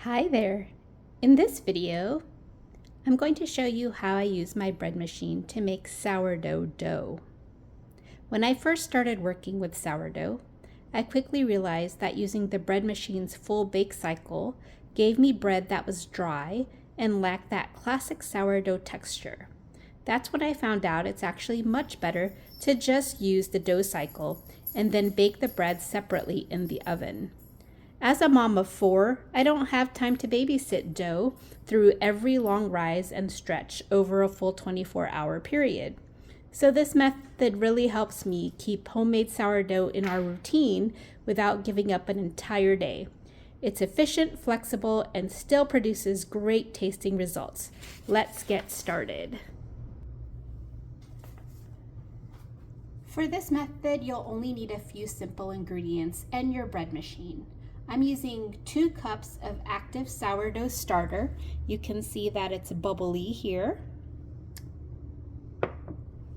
Hi there! In this video, I'm going to show you how I use my bread machine to make sourdough dough. When I first started working with sourdough, I quickly realized that using the bread machine's full bake cycle gave me bread that was dry and lacked that classic sourdough texture. That's when I found out it's actually much better to just use the dough cycle and then bake the bread separately in the oven. As a mom of 4, I don't have time to babysit dough through every long rise and stretch over a full 24-hour period. So this method really helps me keep homemade sourdough in our routine without giving up an entire day. It's efficient, flexible, and still produces great tasting results. Let's get started. For this method, you'll only need a few simple ingredients and your bread machine. I'm using 2 cups of active sourdough starter. You can see that it's bubbly here.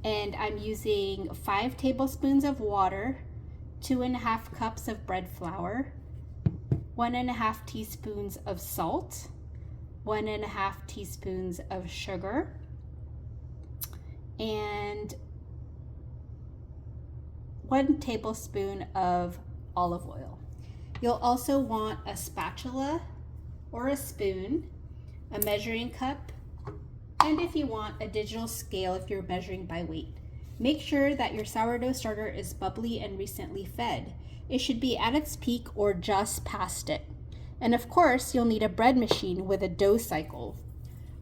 And I'm using 5 tablespoons of water, 2.5 cups of bread flour, 1.5 teaspoons of salt, 1.5 teaspoons of sugar, and 1 tablespoon of olive oil. You'll also want a spatula or a spoon, a measuring cup, and if you want, a digital scale if you're measuring by weight. Make sure that your sourdough starter is bubbly and recently fed. It should be at its peak or just past it. And of course, you'll need a bread machine with a dough cycle.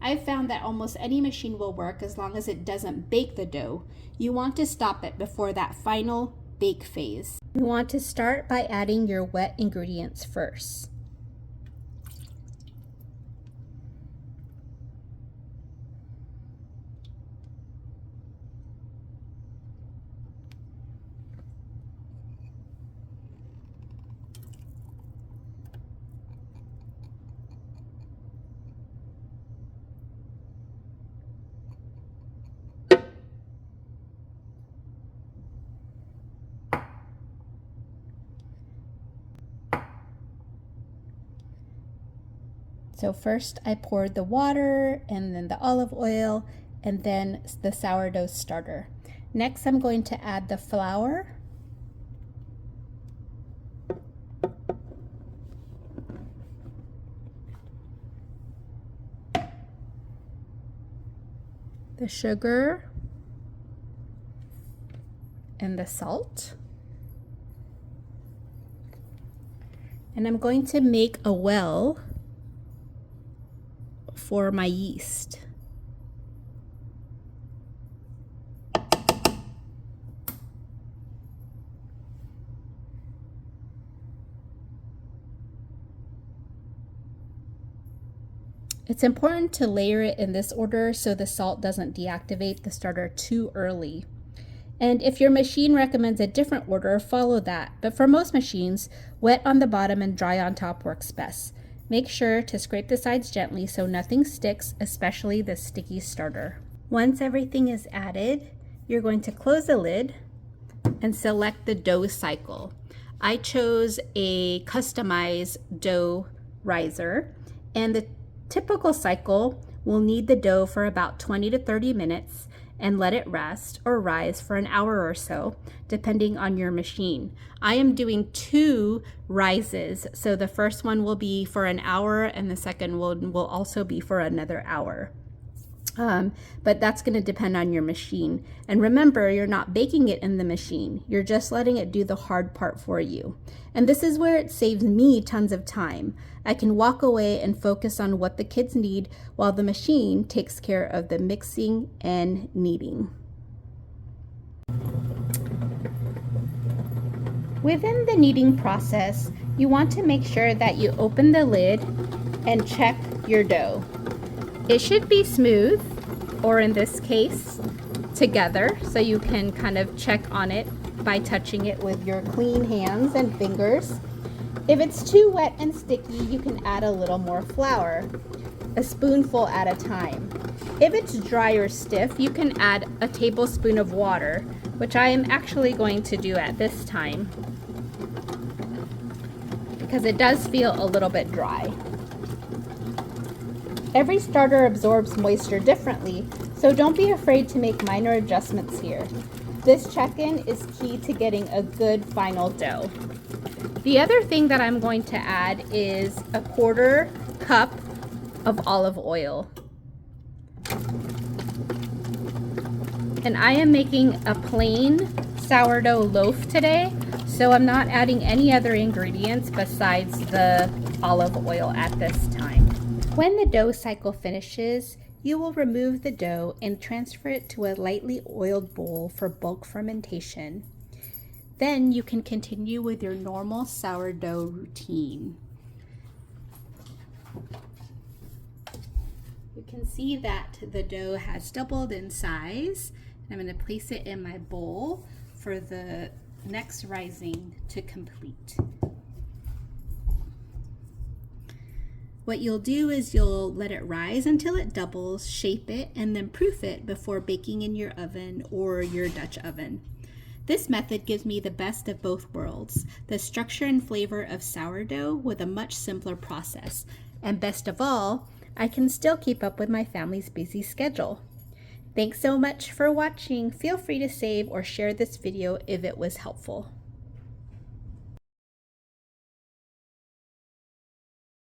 I've found that almost any machine will work as long as it doesn't bake the dough. You want to stop it before that final bake phase. You want to start by adding your wet ingredients first. So first I poured the water and then the olive oil and then the sourdough starter. Next I'm going to add the flour, the sugar, and the salt. And I'm going to make a well for my yeast. It's important to layer it in this order so the salt doesn't deactivate the starter too early. And if your machine recommends a different order, follow that. But for most machines, wet on the bottom and dry on top works best. Make sure to scrape the sides gently so nothing sticks, especially the sticky starter. Once everything is added, you're going to close the lid and select the dough cycle. I chose a customized dough riser, and the typical cycle will knead the dough for about 20 to 30 minutes and let it rest or rise for an hour or so, depending on your machine. I am doing 2 rises, so the first one will be for an hour and the second one will also be for another hour. But that's going to depend on your machine. And remember, you're not baking it in the machine. You're just letting it do the hard part for you. And this is where it saves me tons of time. I can walk away and focus on what the kids need while the machine takes care of the mixing and kneading. Within the kneading process, you want to make sure that you open the lid and check your dough. It should be smooth, or in this case, together, so you can kind of check on it by touching it with your clean hands and fingers. If it's too wet and sticky, you can add a little more flour, a spoonful at a time. If it's dry or stiff, you can add a tablespoon of water, which I am actually going to do at this time because it does feel a little bit dry. Every starter absorbs moisture differently, so don't be afraid to make minor adjustments here. This check-in is key to getting a good final dough. The other thing that I'm going to add is a 1/4 cup of olive oil. And I am making a plain sourdough loaf today, so I'm not adding any other ingredients besides the olive oil at this time. When the dough cycle finishes, you will remove the dough and transfer it to a lightly oiled bowl for bulk fermentation. Then you can continue with your normal sourdough routine. You can see that the dough has doubled in size. I'm going to place it in my bowl for the next rising to complete. What you'll do is you'll let it rise until it doubles, shape it, and then proof it before baking in your oven or your Dutch oven. This method gives me the best of both worlds, the structure and flavor of sourdough with a much simpler process. And best of all, I can still keep up with my family's busy schedule. Thanks so much for watching. Feel free to save or share this video if it was helpful.